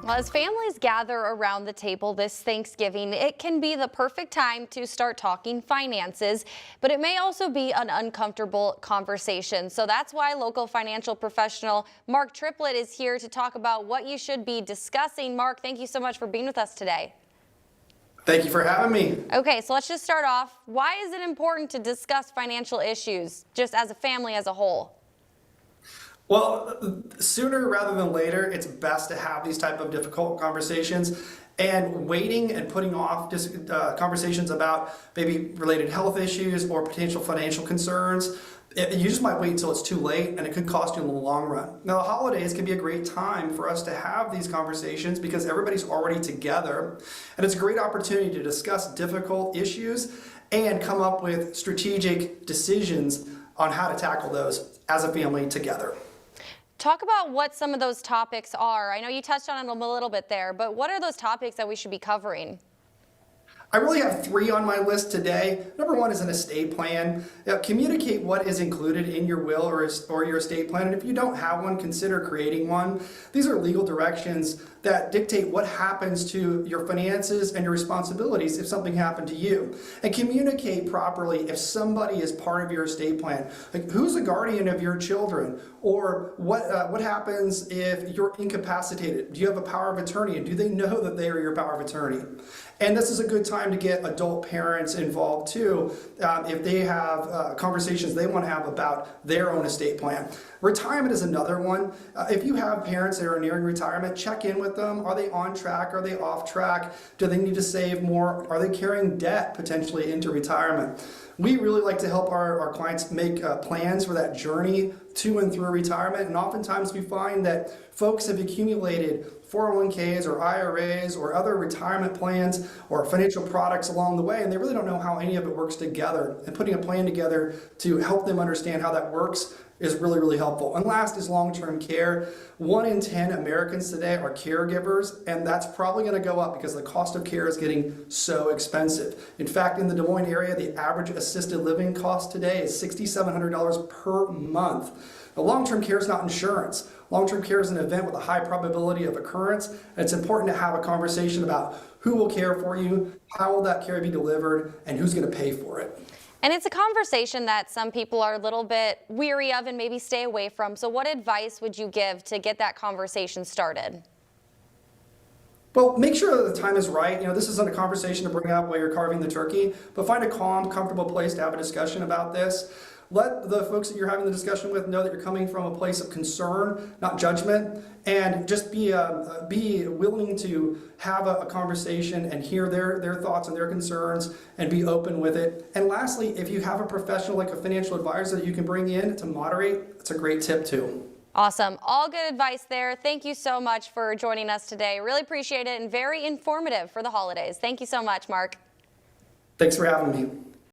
Well, as families gather around the table this Thanksgiving, it can be the perfect time to start talking finances, but it may also be an uncomfortable conversation. So that's why local financial professional Mark Triplett is here to talk about what you should be discussing. Mark, thank you so much for being with us today. Thank you for having me. Okay, so let's just start off. Why is it important to discuss financial issues just as a family as a whole? Well, sooner rather than later, it's best to have these type of difficult conversations. And waiting and putting off conversations about maybe related health issues or potential financial concerns, you just might wait until it's too late, and it could cost you in the long run. Now, the holidays can be a great time for us to have these conversations because everybody's already together, and it's a great opportunity to discuss difficult issues and come up with strategic decisions on how to tackle those as a family together. Talk about what some of those topics are. I know you touched on it a little bit there, but what are those topics that we should be covering? I really have three on my list today. Number one is an estate plan. Communicate what is included in your will or your estate plan. And if you don't have one, consider creating one. These are legal directions that dictate what happens to your finances and your responsibilities if something happened to you. And communicate properly if somebody is part of your estate plan. Like, who's the guardian of your children? Or what happens if you're incapacitated? Do you have a power of attorney? And do they know that they are your power of attorney? And this is a good time to get adult parents involved too, if they have conversations they want to have about their own estate plan. Retirement is another one. If you have parents that are nearing retirement, check in with them. Are they on track? Are they off track? Do they need to save more? Are they carrying debt potentially into retirement? We really like to help our clients make plans for that journey to and through retirement. And oftentimes we find that folks have accumulated 401ks or IRAs or other retirement plans or financial products along the way, and they really don't know how any of it works together. And putting a plan together to help them understand how that works is really, really helpful. And last is long-term care. 1 in 10 Americans today are caregivers, and that's probably going to go up because the cost of care is getting so expensive. In fact, in the Des Moines area, the average assisted living cost today is $6,700 per month. Now, long-term care is not insurance. Long-term care is an event with a high probability of occurrence, and it's important to have a conversation about who will care for you, how will that care be delivered, and who's going to pay for it. And it's a conversation that some people are a little bit weary of and maybe stay away from. So what advice would you give to get that conversation started? Well, make sure that the time is right. This isn't a conversation to bring up while you're carving the turkey, but find a calm, comfortable place to have a discussion about this. Let the folks that you're having the discussion with know that you're coming from a place of concern, not judgment, and just be willing to have a conversation and hear their thoughts and their concerns and be open with it. And lastly, if you have a professional like a financial advisor that you can bring in to moderate, it's a great tip too. Awesome. All good advice there. Thank you so much for joining us today. Really appreciate it and very informative for the holidays. Thank you so much, Mark. Thanks for having me.